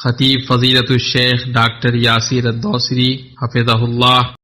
خطیب فضیلت الشیخ ڈاکٹر یاسر الدوسری حفظہ اللہ۔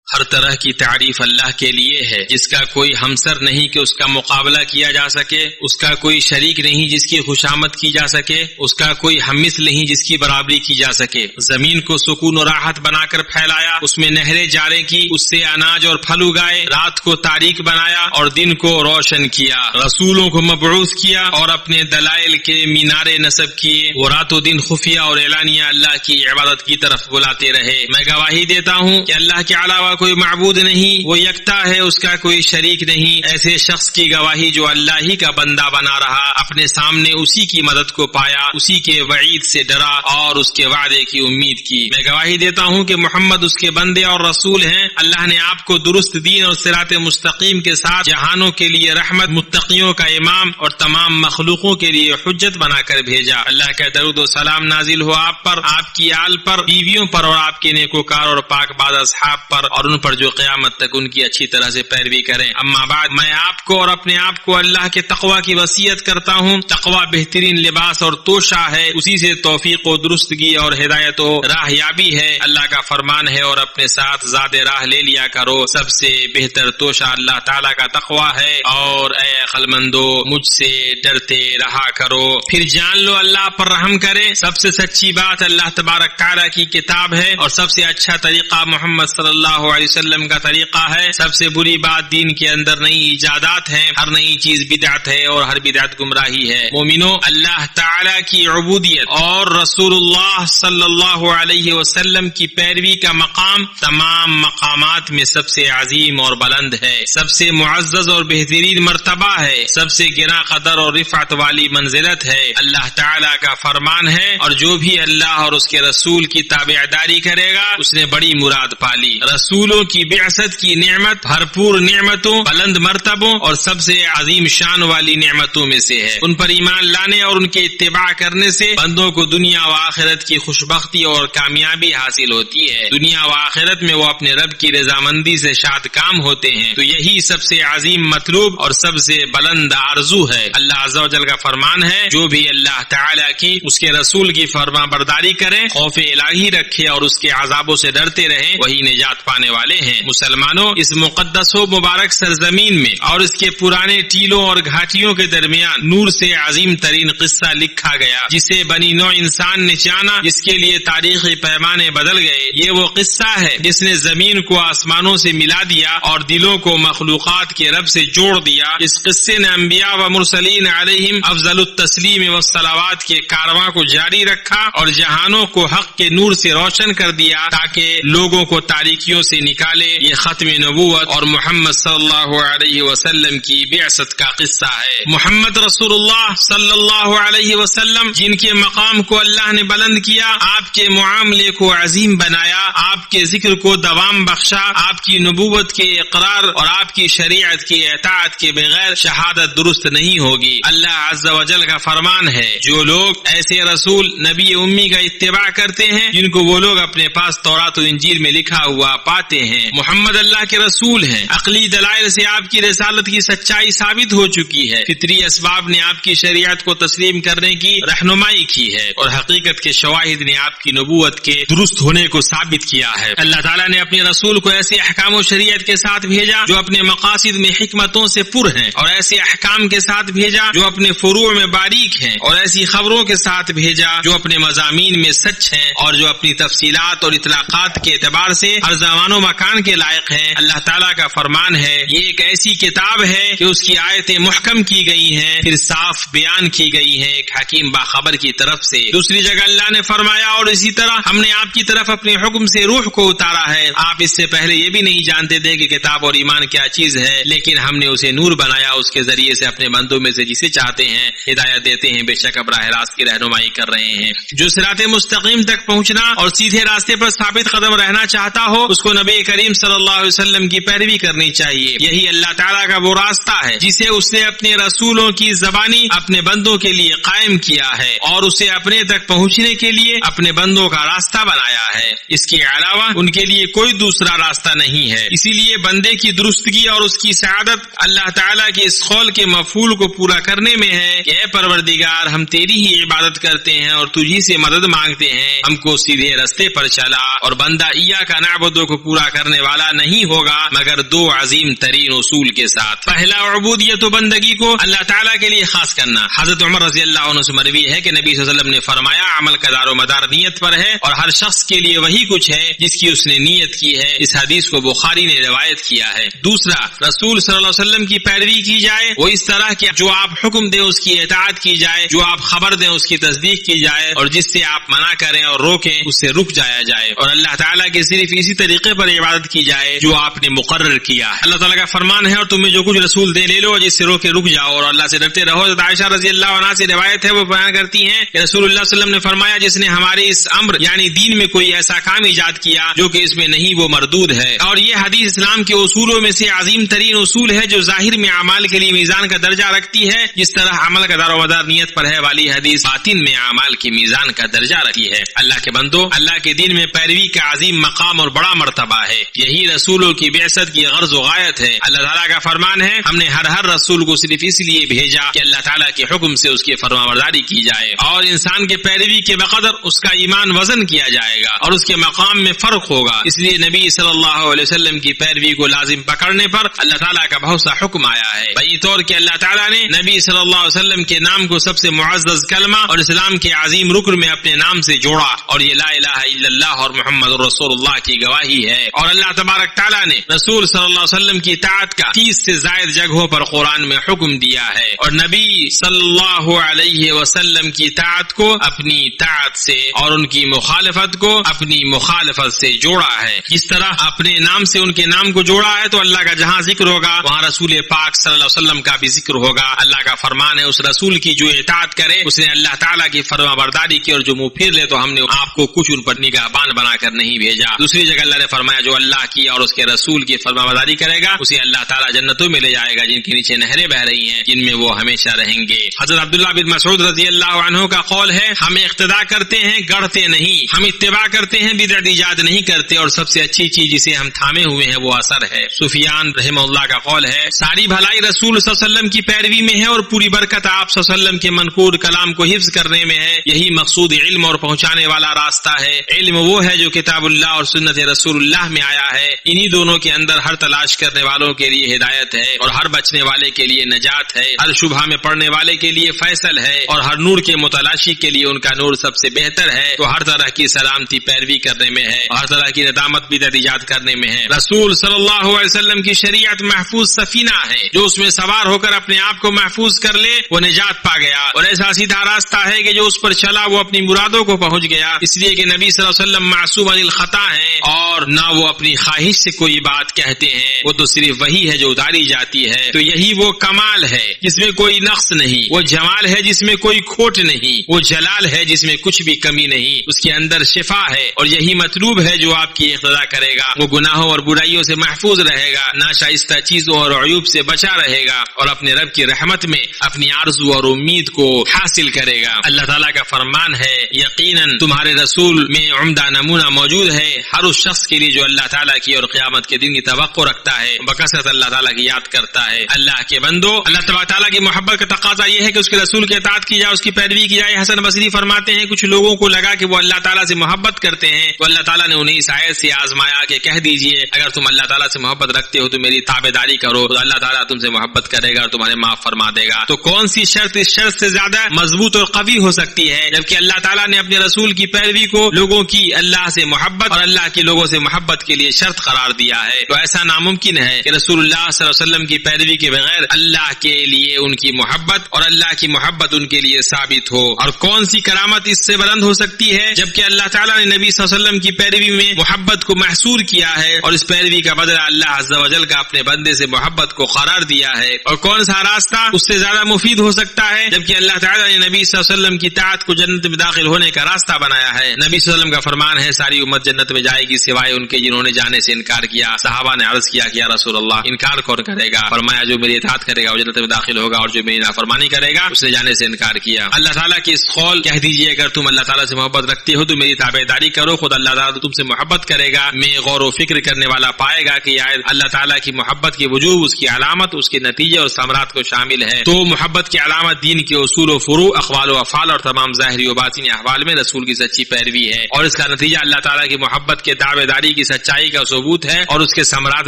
ہر طرح کی تعریف اللہ کے لیے ہے، جس کا کوئی ہمسر نہیں کہ اس کا مقابلہ کیا جا سکے، اس کا کوئی شریک نہیں جس کی خوشامد کی جا سکے، اس کا کوئی ہممثل نہیں جس کی برابری کی جا سکے۔ زمین کو سکون و راحت بنا کر پھیلایا، اس میں نہریں جاری کی، اس سے اناج اور پھل اگائے، رات کو تاریک بنایا اور دن کو روشن کیا، رسولوں کو مبعوث کیا اور اپنے دلائل کے مینارے نصب کیے، وہ رات و دن خفیہ اور اعلانیہ اللہ کی عبادت کی طرف بلاتے رہے۔ میں گواہی دیتا ہوں کہ اللہ کے علاوہ کوئی معبود نہیں، وہ یکتا ہے، اس کا کوئی شریک نہیں۔ ایسے شخص کی گواہی جو اللہ ہی کا بندہ بنا رہا، اپنے سامنے اسی کی مدد کو پایا، اسی کے وعید سے ڈرا اور اس کے وعدے کی امید کی۔ میں گواہی دیتا ہوں کہ محمد اس کے بندے اور رسول ہیں۔ اللہ نے آپ کو درست دین اور صراط مستقیم کے ساتھ جہانوں کے لیے رحمت، متقیوں کا امام اور تمام مخلوقوں کے لیے حجت بنا کر بھیجا۔ اللہ کا درود و سلام نازل ہو آپ پر، آپ کی آل پر، بیویوں پر اور آپ کے نیکوکار اور پاک باز اصحاب پر اور ان پر جو قیامت تک ان کی اچھی طرح سے پیروی کریں۔ اما بعد، میں آپ کو اور اپنے آپ کو اللہ کے تقوی کی وصیت کرتا ہوں۔ تقوی بہترین لباس اور توشہ ہے، اسی سے توفیق و درستگی اور ہدایت و راہ یابی ہے۔ اللہ کا فرمان ہے اور اپنے ساتھ زاد راہ لے لیا کرو، سب سے بہتر توشہ اللہ تعالیٰ کا تقوی ہے، اور اے عقل مندو مجھ سے ڈرتے رہا کرو۔ پھر جان لو اللہ پر رحم کرے، سب سے سچی بات اللہ تبارک تعالیٰ کی کتاب ہے، اور سب سے اچھا طریقہ محمد صلی اللہ علیہ وسلم کا طریقہ ہے۔ سب سے بری بات دین کے اندر نئی ایجادات ہیں، ہر نئی چیز بدعت ہے اور ہر بدعت گمراہی ہے۔ مومنو، اللہ تعالیٰ کی عبودیت اور رسول اللہ صلی اللہ علیہ وسلم کی پیروی کا مقام تمام مقامات میں سب سے عظیم اور بلند ہے، سب سے معزز اور بہترین مرتبہ ہے، سب سے گراں قدر اور رفعت والی منزلت ہے۔ اللہ تعالیٰ کا فرمان ہے، اور جو بھی اللہ اور اس کے رسول کی تابعداری کرے گا اس نے بڑی مراد پالی۔ رسولوں کی بعثت کی نعمت بھرپور نعمتوں، بلند مرتبوں اور سب سے عظیم شان والی نعمتوں میں سے ہے۔ ان پر ایمان لانے اور ان کے اتباع کرنے سے بندوں کو دنیا و آخرت کی خوشبختی اور کامیابی حاصل ہوتی ہے۔ دنیا و آخرت میں وہ اپنے رب کی رضامندی سے شاد کام ہوتے ہیں، تو یہی سب سے عظیم مطلوب اور سب سے بلند آرزو ہے۔ اللہ عز و جل کا فرمان ہے، جو بھی اللہ تعالیٰ کی، اس کے رسول کی فرما برداری کرے، خوف الہی رکھے اور اس کے عذابوں سے ڈرتے رہیں، وہی نجات پانے والے ہیں۔ مسلمانوں، اس مقدس و مبارک سرزمین میں اور اس کے پرانے ٹیلوں اور گھاٹیوں کے درمیان نور سے عظیم ترین قصہ لکھا گیا، جسے بنی نوع انسان نے جانا، جس کے لیے تاریخی پیمانے بدل گئے۔ یہ وہ قصہ ہے جس نے زمین کو آسمانوں سے ملا دیا اور دلوں کو مخلوقات کے رب سے جوڑ دیا۔ اس قصے نے انبیاء و مرسلین علیہم افضل التسلیم والصلوات کے کارواں کو جاری رکھا اور جہانوں کو حق کے نور سے روشن کر دیا، تاکہ لوگوں کو تاریکیوں سے نکالے۔ یہ ختم نبوت اور محمد صلی اللہ علیہ وسلم کی بعثت کا قصہ ہے۔ محمد رسول اللہ صلی اللہ علیہ وسلم، جن کے مقام کو اللہ نے بلند کیا، آپ کے معاملے کو عظیم بنایا، آپ کے ذکر کو دوام بخشا، آپ کی نبوت کے اقرار اور آپ کی شریعت کی اطاعت کے بغیر شہادت درست نہیں ہوگی۔ اللہ عز و جل کا فرمان ہے، جو لوگ ایسے رسول نبی امی کا اتباع کرتے ہیں جن کو وہ لوگ اپنے پاس تورات و انجیل میں لکھا ہوا پاتے ہیں۔ محمد اللہ کے رسول ہیں، عقلی دلائل سے آپ کی رسالت کی سچائی ثابت ہو چکی ہے، فطری اسباب نے آپ کی شریعت کو تسلیم کرنے کی رہنمائی کی ہے، اور حقیقت کے شواہد نے آپ کی نبوت کے درست ہونے کو ثابت کیا ہے۔ اللہ تعالیٰ نے اپنے رسول کو ایسے احکام و شریعت کے ساتھ بھیجا جو اپنے مقاصد میں حکمتوں سے پر ہیں، اور ایسے احکام کے ساتھ بھیجا جو اپنے فروع میں باریک ہیں، اور ایسی خبروں کے ساتھ بھیجا جو اپنے مضامین میں سچ ہیں، اور جو اپنی تفصیلات اور اطلاقات کے اعتبار سے ہر زمان و مکان کے لائق ہیں۔ اللہ تعالیٰ کا فرمان ہے، یہ ایک ایسی کتاب ہے کہ اس کی آیتیں محکم کی گئی ہیں، پھر صاف بیان کی گئی ہیں ایک حکیم باخبر کی طرف سے۔ دوسری جگہ اللہ نے فرمایا، اور اسی طرح ہم نے آپ کی طرف اپنے حکم سے روح کو اتارا ہے۔ آپ اس سے پہلے یہ بھی نہیں جانتے تھے کہ کتاب اور ایمان کیا چیز ہے، لیکن ہم نے اسے نور بنایا، اس کے ذریعے سے اپنے بندوں میں سے جسے چاہتے ہیں ہدایت دیتے ہیں، بے شک اب راہ راست کی رہنمائی کر رہے ہیں۔ جو صراط مستقیم تک پہنچنا اور سیدھے راستے پر ثابت قدم رہنا چاہتا ہو، اس کو نبی نبی کریم صلی اللہ علیہ وسلم کی پیروی کرنی چاہیے. یہی اللہ تعالیٰ کا وہ راستہ ہے جسے اس نے اپنے رسولوں کی زبانی اپنے بندوں کے لیے قائم کیا ہے اور اسے اپنے تک پہنچنے کے لیے اپنے بندوں کا راستہ بنایا ہے. اس کے علاوہ ان کے لیے کوئی دوسرا راستہ نہیں ہے. اسی لیے بندے کی درستگی اور اس کی سعادت اللہ تعالیٰ کے اس قول کے مفعول کو پورا کرنے میں ہے کہ اے پروردگار ہم تیری ہی عبادت کرتے ہیں اور تجھی سے مدد مانگتے ہیں, ہم کو سیدھے رستے پر چلا. اور بندہ ایاک نعبد کو پورا کرنے والا نہیں ہوگا مگر دو عظیم ترین اصول کے ساتھ. پہلا عبودیت و بندگی کو اللہ تعالیٰ کے لیے خاص کرنا. حضرت عمر رضی اللہ عنہ سے مروی ہے کہ نبی صلی اللہ علیہ وسلم نے فرمایا عمل کا دار و مدار نیت پر ہے اور ہر شخص کے لیے وہی کچھ ہے جس کی اس نے نیت کی ہے. اس حدیث کو بخاری نے روایت کیا ہے. دوسرا, رسول صلی اللہ علیہ وسلم کی پیروی کی جائے, وہ اس طرح کہ جو آپ حکم دیں اس کی اطاعت کی جائے, جو آپ خبر دیں اس کی تصدیق کی جائے اور جس سے آپ منع کریں اور روکیں اس سے رک جایا جائے, اور اللہ تعالیٰ کے صرف اسی طریقے پر عبادت کی جائے جو آپ نے مقرر کیا. اللہ تعالیٰ کا فرمان ہے اور تمہیں جو کچھ رسول دے لے لو اور جس سے روکے رک جاؤ اور اللہ سے ڈرتے رہو. عائشہ رضی اللہ عنہا سے روایت ہے, وہ بیان کرتی ہیں کہ رسول اللہ صلی اللہ علیہ وسلم نے فرمایا جس نے ہمارے اس امر یعنی دین میں کوئی ایسا کام ایجاد کیا جو کہ اس میں نہیں وہ مردود ہے. اور یہ حدیث اسلام کے اصولوں میں سے عظیم ترین اصول ہے جو ظاہر میں اعمال کے لیے میزان کا درجہ رکھتی ہے, جس طرح عمل کا دار و مدار نیت پر ہے والی حدیث باطن میں اعمال کی میزان کا درجہ رکھتی ہے. اللہ کے بندو, اللہ کے دین میں پیروی کا عظیم مقام اور بڑا مرتبہ ہے. یہی رسولوں کی بعثت کی غرض و غایت ہے. اللہ تعالیٰ کا فرمان ہے ہم نے ہر رسول کو صرف اس لیے بھیجا کہ اللہ تعالیٰ کے حکم سے اس کی فرمانبرداری کی جائے اور انسان کے پیروی کے بقدر اس کا ایمان وزن کیا جائے گا اور اس کے مقام میں فرق ہوگا. اس لیے نبی صلی اللہ علیہ وسلم کی پیروی کو لازم پکڑنے پر اللہ تعالیٰ کا بہت سا حکم آیا ہے. بئی طور کہ اللہ تعالیٰ نے نبی صلی اللہ علیہ وسلم کے نام کو سب سے معزز کلمہ اور اسلام کے عظیم رکن میں اپنے نام سے جوڑا, اور یہ لا الہ الا اللہ اور محمد رسول اللہ کی گواہی ہے. اور اللہ تبارک تعالیٰ نے رسول صلی اللہ علیہ وسلم کی اطاعت کا 30 سے زائد جگہوں پر قرآن میں حکم دیا ہے, اور نبی صلی اللہ علیہ وسلم کی اطاعت کو اپنی اطاعت سے اور ان کی مخالفت کو اپنی مخالفت سے جوڑا ہے. جس طرح اپنے نام سے ان کے نام کو جوڑا ہے تو اللہ کا جہاں ذکر ہوگا وہاں رسول پاک صلی اللہ علیہ وسلم کا بھی ذکر ہوگا. اللہ کا فرمان ہے اس رسول کی جو اطاعت کرے اس نے اللہ تعالیٰ کی فرما برداری کی, اور جو منہ پھیر لے تو ہم نے آپ کو کچھ ان پر نگہبان بنا کر نہیں بھیجا. دوسری جگہ اللہ نے فرمایا جو اللہ کی اور اس کے رسول کی فرما برداری کرے گا اسے اللہ تعالیٰ جنتوں میں لے جائے گا جن کے نیچے نہریں بہ رہی ہیں جن میں وہ ہمیشہ رہیں گے. حضرت عبداللہ بن مسعود رضی اللہ عنہ کا قول ہے ہم اقتداء کرتے ہیں گڑھتے نہیں, ہم اتباع کرتے ہیں بدعت ایجاد نہیں کرتے, اور سب سے اچھی چیز جسے ہم تھامے ہوئے ہیں وہ اثر ہے. سفیان رحمہ اللہ کا قول ہے ساری بھلائی رسول صلی اللہ علیہ وسلم کی پیروی میں ہے اور پوری برکت آپ صلی اللہ علیہ وسلم کے منقول کلام کو حفظ کرنے میں ہے. یہی مقصود علم اور پہنچانے والا راستہ ہے. علم وہ ہے جو کتاب اللہ اور سنت رسول اللہ میں آیا ہے. انہی دونوں کے اندر ہر تلاش کرنے والوں کے لیے ہدایت ہے اور ہر بچنے والے کے لیے نجات ہے, ہر شبہ میں پڑنے والے کے لیے فیصل ہے اور ہر نور کے متلاشی کے لیے ان کا نور سب سے بہتر ہے. تو ہر طرح کی سلامتی پیروی کرنے میں ہے اور ہر طرح کی ندامت بدعت ایجاد کرنے میں ہے. رسول صلی اللہ علیہ وسلم کی شریعت محفوظ سفینہ ہے, جو اس میں سوار ہو کر اپنے آپ کو محفوظ کر لے وہ نجات پا گیا, اور ایسا سیدھا راستہ ہے کہ جو اس پر چلا وہ اپنی مرادوں کو پہنچ گیا. اس لیے کہ نبی صلی اللہ علیہ وسلم معصوم عن الخطا ہیں اور نہ وہ اپنی خواہش سے کوئی بات کہتے ہیں, وہ تو صرف وہی ہے جو اتاری جاتی ہے. تو یہی وہ کمال ہے جس میں کوئی نقص نہیں, وہ جمال ہے جس میں کوئی کھوٹ نہیں, وہ جلال ہے جس میں کچھ بھی کمی نہیں, اس کے اندر شفا ہے, اور یہی مطلوب ہے جو آپ کی اقتداء کرے گا وہ گناہوں اور برائیوں سے محفوظ رہے گا, ناشائستہ چیزوں اور عیوب سے بچا رہے گا, اور اپنے رب کی رحمت میں اپنی آرزو اور امید کو حاصل کرے گا. اللہ تعالیٰ کا فرمان ہے یقیناً تمہارے رسول میں عمدہ نمونہ موجود ہے ہر اس شخص کے لیے جو اللہ تعالیٰ کی اور قیامت کے دن کی توقع رکھتا ہے, بکثرت اللہ تعالیٰ کی یاد کرتا ہے. اللہ کے بندو, اللہ تعالیٰ کی محبت کا تقاضا یہ ہے کہ اس کے رسول کی اطاعت کی جائے, اس کی پیروی کی جائے. حسن بصری فرماتے ہیں کچھ لوگوں کو لگا کہ وہ اللہ تعالیٰ سے محبت کرتے ہیں تو اللہ تعالیٰ نے انہیں اس آیت سے آزمایا کہ کہہ دیجئے اگر تم اللہ تعالیٰ سے محبت رکھتے ہو تو میری تابعداری کرو تو اللہ تعالیٰ تم سے محبت کرے گا اور تمہارے معاف فرما دے گا. تو کون سی شرط اس شرط سے زیادہ مضبوط اور قوی ہو سکتی ہے جبکہ اللہ تعالیٰ نے اپنے رسول کی پیروی کو لوگوں کی اللہ سے محبت اور اللہ کے لوگوں سے محبت کے لیے شرط قرار دیا ہے. تو ایسا ناممکن ہے کہ رسول اللہ صلی اللہ علیہ وسلم کی پیروی کے بغیر اللہ کے لیے ان کی محبت اور اللہ کی محبت ان کے لیے ثابت ہو. اور کون سی کرامت اس سے بلند ہو سکتی ہے جبکہ اللہ تعالیٰ نے نبی صلی اللہ علیہ وسلم کی پیروی میں محبت کو محصور کیا ہے اور اس پیروی کا بدلہ اللہ عز و جل کا اپنے بندے سے محبت کو قرار دیا ہے. اور کون سا راستہ اس سے زیادہ مفید ہو سکتا ہے جبکہ اللہ تعالیٰ نے نبی صلی اللہ علیہ وسلم کی اطاعت کو جنت میں داخل ہونے کا راستہ بنایا ہے. نبی صلی اللہ علیہ وسلم کا فرمان ہے ساری امت جنت میں جائے گی سوائے ان ان کے جنہوں نے جانے سے انکار کیا. صحابہ نے عرض کیا کہ یا رسول اللہ انکار کون کرے گا؟ فرمایا جو میری اطاعت کرے گا وہ جنت میں داخل ہوگا اور جو میری نافرمانی کرے گا اس نے جانے سے انکار کیا. اللہ تعالیٰ کی اس قول کہہ دیجیے اگر تم اللہ تعالیٰ سے محبت رکھتے ہو تو میری تابعداری کرو، خود اللہ تعالیٰ تم سے محبت کرے گا. میں غور و فکر کرنے والا پائے گا کہ اللہ تعالیٰ کی محبت کی وجوب، اس کی علامت، اس کے نتیجے اور ثمرات کو شامل ہے. تو محبت کی علامت دین کے اصول و فروع، اقوال و افعال اور تمام ظاہری و باطنی احوال میں رسول کی سچی پیروی ہے، اور اس کا نتیجہ اللہ تعالیٰ کی محبت کے دعویداری کی سچائی کا ثبوت ہے، اور اس کے ثمرات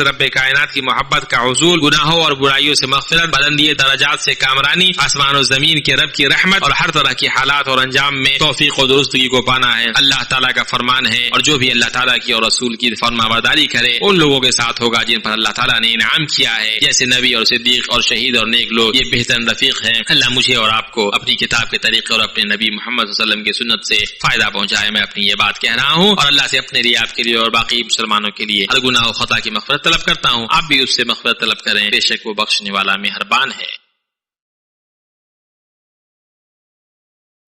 رب کائنات کی محبت کا حصول، گناہوں اور برائیوں سے مغفرت، بلندی درجات سے کامرانی، آسمان و زمین کے رب کی رحمت اور ہر طرح کی حالات اور انجام میں توفیق و درستگی کو پانا ہے. اللہ تعالیٰ کا فرمان ہے اور جو بھی اللہ تعالیٰ کی اور رسول کی فرمانبرداری کرے ان لوگوں کے ساتھ ہوگا جن پر اللہ تعالیٰ نے انعام کیا ہے، جیسے نبی اور صدیق اور شہید اور نیک لوگ، یہ بہترین رفیق ہیں. اللہ مجھے اور آپ کو اپنی کتاب کے طریقے اور اپنے نبی محمد صلی اللہ علیہ وسلم کی سنت سے فائدہ پہنچائے. میں اپنی یہ بات کہہ رہا ہوں اور اللہ سے اپنے لیے، آپ کے لیے اور باقی مسلمانوں کے لیے ہر گناہ و خطا کی مغفرت طلب کرتا ہوں. آپ بھی اس سے مغفرت طلب کریں، بے شک وہ بخشنے والا مہربان ہے.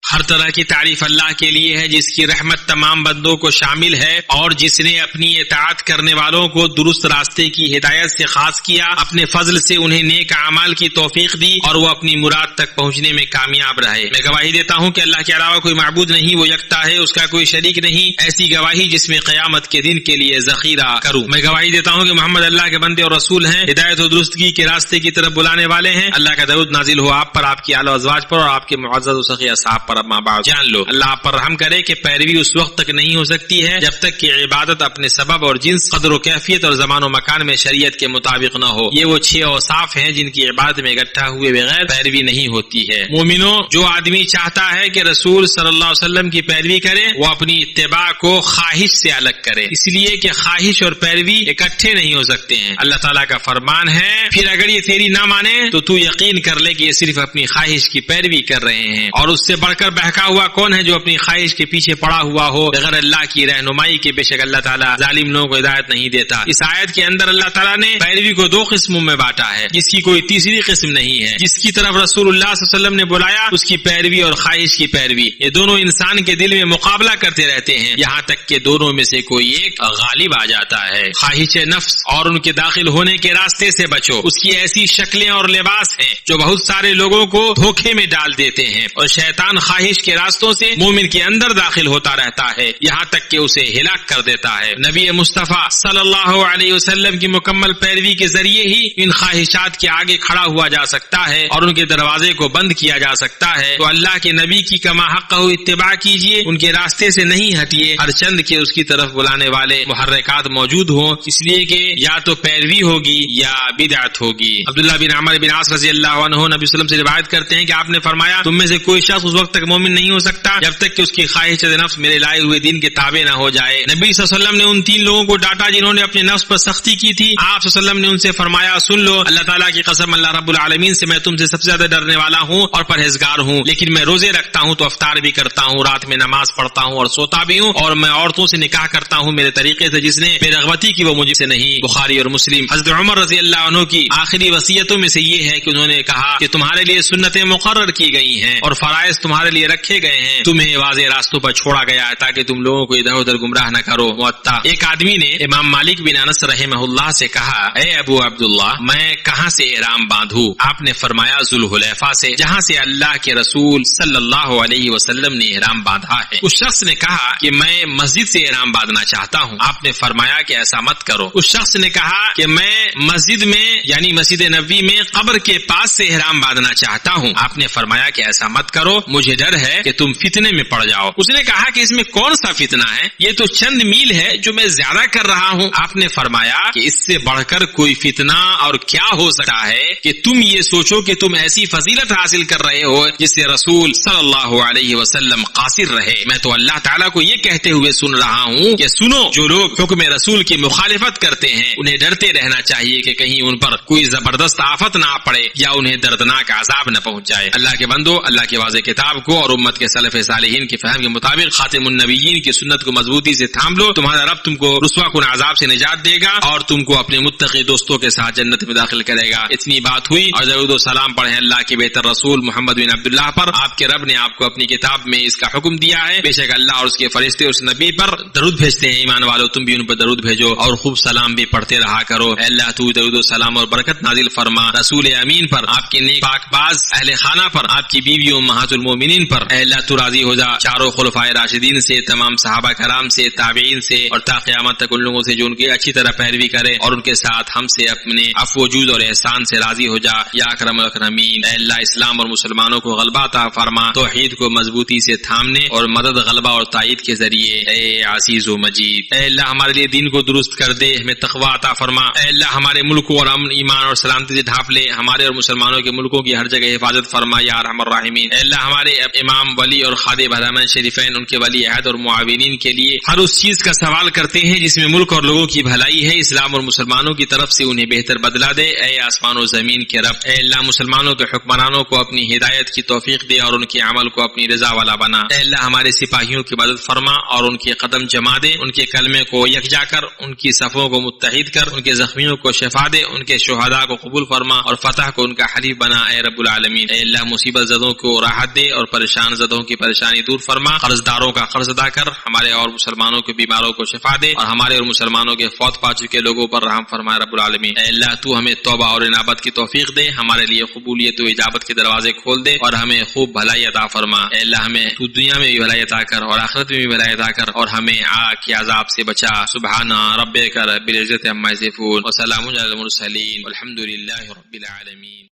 ہر طرح کی تعریف اللہ کے لیے ہے جس کی رحمت تمام بندوں کو شامل ہے اور جس نے اپنی اطاعت کرنے والوں کو درست راستے کی ہدایت سے خاص کیا، اپنے فضل سے انہیں نیک اعمال کی توفیق دی اور وہ اپنی مراد تک پہنچنے میں کامیاب رہے. میں گواہی دیتا ہوں کہ اللہ کے علاوہ کوئی معبود نہیں، وہ یکتا ہے، اس کا کوئی شریک نہیں، ایسی گواہی جس میں قیامت کے دن کے لیے ذخیرہ کروں. میں گواہی دیتا ہوں کہ محمد اللہ کے بندے اور رسول ہیں، ہدایت و درستگی کے راستے کی طرف بلانے والے ہیں. اللہ کا درود نازل ہو آپ پر، آپ کی آل و ازواج پر اور آپ کے معزز و سخی اصحاب پر. اما بعد، جان لو اللہ آپ پر رحم کرے کہ پیروی اس وقت تک نہیں ہو سکتی ہے جب تک کہ عبادت اپنے سبب اور جنس، قدر و کیفیت اور زمان و مکان میں شریعت کے مطابق نہ ہو. یہ وہ 6 اوصاف ہیں جن کی عبادت میں اکٹھا ہوئے بغیر پیروی نہیں ہوتی ہے. مومنوں، جو آدمی چاہتا ہے کہ رسول صلی اللہ علیہ وسلم کی پیروی کرے وہ اپنی اتباع کو خواہش سے الگ کرے، اس لیے کہ خواہش اور پیروی اکٹھے نہیں ہو سکتے ہیں. اللہ تعالیٰ کا فرمان ہے پھر اگر یہ تیری نہ مانے تو یقین کر لے کہ یہ صرف اپنی خواہش کی پیروی کر رہے ہیں. اور اس سے بڑھ کر بہکا ہوا کون ہے جو اپنی خواہش کے پیچھے پڑا ہوا ہو بغیر اللہ کی رہنمائی کے؟ بے شک اللہ تعالیٰ ظالم لوگوں کو ہدایت نہیں دیتا. اس آیت کے اندر اللہ تعالیٰ نے پیروی کو 2 قسموں میں بانٹا ہے جس کی کوئی تیسری قسم نہیں ہے. جس کی طرف رسول اللہ صلی اللہ علیہ وسلم نے بلایا اس کی پیروی اور خواہش کی پیروی، یہ دونوں انسان کے دل میں مقابلہ کرتے رہتے ہیں یہاں تک کہ دونوں میں سے کوئی ایک غالب آ جاتا ہے. خواہش نفس اور ان کے داخل ہونے کے راستے سے بچو. اس کی ایسی شکلیں اور لباس ہیں جو بہت سارے لوگوں کو دھوکے میں ڈال دیتے ہیں، اور شیطان خواہش کے راستوں سے مومن کے اندر داخل ہوتا رہتا ہے یہاں تک کہ اسے ہلاک کر دیتا ہے. نبی مصطفیٰ صلی اللہ علیہ وسلم کی مکمل پیروی کے ذریعے ہی ان خواہشات کے آگے کھڑا ہوا جا سکتا ہے اور ان کے دروازے کو بند کیا جا سکتا ہے. تو اللہ کے نبی کی کما حق اتباع کیجیے، ان کے راستے سے نہیں ہٹیے، ہر چند کے اس کی طرف بلانے والے محرکات موجود ہوں، اس لیے کہ یا تو پیروی ہوگی یا بدعت ہوگی. عبداللہ بن عمر بن عاص رضی اللہ عنہ نبی صلی اللہ علیہ وسلم سے روایت کرتے ہیں کہ آپ نے فرمایا تم میں سے کوئی شخص اس وقت تک مومن نہیں ہو سکتا جب تک کہ اس کی خواہش نفس میرے لائے ہوئے دین کے تابع نہ ہو جائے. نبی صلی اللہ علیہ وسلم نے ان 3 لوگوں کو ڈانٹا جنہوں نے اپنے نفس پر سختی کی تھی. آپ صلی اللہ علیہ وسلم نے ان سے فرمایا سن لو، اللہ تعالیٰ کی قسم، اللہ رب العالمین سے میں تم سے سب سے زیادہ ڈرنے والا ہوں اور پرہیزگار ہوں، لیکن میں روزے رکھتا ہوں تو افطار بھی کرتا ہوں، رات میں نماز پڑھتا ہوں اور سوتا بھی ہوں، اور میں عورتوں سے نکاح کرتا ہوں میرے طریقے سے جس نے بے رغبتی کی وہ مجھ سے نہیں. بخاری اور مسلم. حضرت عمر رضی اللہ عنہ کی آخری وصیتوں میں سے یہ ہے کہ انہوں نے کہا کہ تمہارے لیے سنتیں مقرر کی گئی ہیں اور فرائض تمہارے لیے رکھے گئے ہیں، تمہیں واضح راستوں پر چھوڑا گیا ہے تاکہ تم لوگوں کو ادھر ادھر گمراہ نہ کرو. موطا. ایک آدمی نے امام مالک بن انس رحمہ اللہ سے کہا اے ابو عبداللہ میں کہاں سے احرام باندھوں؟ آپ نے فرمایا ذوالحلیفہ سے، جہاں سے اللہ کے رسول صلی اللہ علیہ وسلم نے احرام باندھا ہے. اس شخص نے کہا کہ میں مسجد سے احرام باندھنا چاہتا ہوں. آپ نے فرمایا کہ ایسا مت کرو. اس شخص نے کہا کہ میں مسجد میں یعنی مسجد نبوی میں قبر کے پاس سے احرام باندھنا چاہتا ہوں. آپ نے فرمایا کہ ایسا مت کرو، مجھے ڈر ہے کہ تم فتنے میں پڑ جاؤ. اس نے کہا کہ اس میں کون سا فتنہ ہے؟ یہ تو چند میل ہے جو میں زیادہ کر رہا ہوں. آپ نے فرمایا کہ اس سے بڑھ کر کوئی فتنہ اور کیا ہو سکتا ہے کہ تم یہ سوچو کہ تم ایسی فضیلت حاصل کر رہے ہو جس سے رسول صلی اللہ علیہ وسلم قاصر رہے. میں تو اللہ تعالیٰ کو یہ کہتے ہوئے سن رہا ہوں کہ سنو، جو لوگ حکم رسول کی مخالفت کرتے ہیں انہیں ڈرتے رہنا چاہیے کہ کہیں ان پر کوئی زبردست آفت نہ پڑے یا انہیں دردناک عذاب نہ پہنچ جائے. اللہ کے بندو، اللہ کی واضح کتاب کو کو اور امت کے سلف صالحین کے فہم کے مطابق خاتم النبیین کی سنت کو مضبوطی سے تھام لو، تمہارا رب تم کو رسوا کن عذاب سے نجات دے گا اور تم کو اپنے متقی دوستوں کے ساتھ جنت میں داخل کرے گا۔ اتنی بات ہوئی اور درود و سلام پڑھیں اللہ کے بہتر رسول محمد بن عبداللہ پر۔ آپ کے رب نے آپ کو اپنی کتاب میں اس کا حکم دیا ہے، بے شک اللہ اور اس کے فرشتے اس نبی پر درود بھیجتے ہیں، ایمان والو تم بھی ان پر درود بھیجو اور خوب سلام بھی پڑھتے رہا کرو۔ اے اللہ تو درود و سلام اور برکت نازل فرما رسول امین پر، آپ کے نیک پاک باز اہل خانہ پر، آپ کی بیویوں امہات المومنین پر۔ اے اللہ تو راضی ہو جا چاروں خلفائے راشدین سے، تمام صحابہ کرام سے، تابعین سے اور تا قیامت تک ان لوگوں سے جو ان کی اچھی طرح پیروی کرے، اور ان کے ساتھ ہم سے اپنے عفو و جود اور احسان سے راضی ہو جا یا اکرم الاکرمین۔ اے اللہ اسلام اور مسلمانوں کو غلبہ عطا فرما، توحید کو مضبوطی سے تھامنے اور مدد غلبہ اور تائید کے ذریعے۔ اے عزیز و مجید، اے اللہ ہمارے لیے دین کو درست کر دے، ہمیں تقوی عطا فرما۔ اے اللہ ہمارے ملک کو اور امن ایمان اور سلامتی سے ڈھانپ لے، ہمارے اور مسلمانوں کے ملکوں کی ہر جگہ حفاظت فرما یا ارحم الراحمین۔ اے اللہ ہمارے امام ولی اور خادم حرمین شریفین، ان کے ولی عہد اور معاونین کے لیے ہر اس چیز کا سوال کرتے ہیں جس میں ملک اور لوگوں کی بھلائی ہے، اسلام اور مسلمانوں کی طرف سے انہیں بہتر بدلہ دے۔ اے آسمان و زمین کے رب، اے اللہ مسلمانوں کے حکمرانوں کو اپنی ہدایت کی توفیق دے اور ان کے عمل کو اپنی رضا والا بنا۔ اے اللہ ہمارے سپاہیوں کی مدد فرما اور ان کے قدم جما دے، ان کے کلمے کو یکجا کر، ان کی صفوں کو متحد کر، ان کے زخمیوں کو شفا دے، ان کے شہداء کو قبول فرما اور فتح کو ان کا حلیف بنا۔ اے رب العالمین، اے اللہ مصیبت زدوں کو راحت دے اور پریشان زدوں کی پریشانی دور فرما، قرض داروں کا قرض ادا کر، ہمارے اور مسلمانوں کے بیماروں کو شفا دے اور ہمارے اور مسلمانوں کے فوت پا چکے لوگوں پر رحم فرما رب العالمین۔ اے اللہ تو ہمیں توبہ اور انابت کی توفیق دے، ہمارے لیے قبولیت و اجابت کے دروازے کھول دے اور ہمیں خوب بھلائی عطا فرما۔ اے اللہ ہمیں تو دنیا میں بھی بھلائی عطا کر اور آخرت میں بھی بھلائی عطا کر اور ہمیں آگ کے عذاب سے بچا۔ سبحان ربک رب العزت عما یصفون وسلام علی المرسلین والحمد للہ رب العالمین۔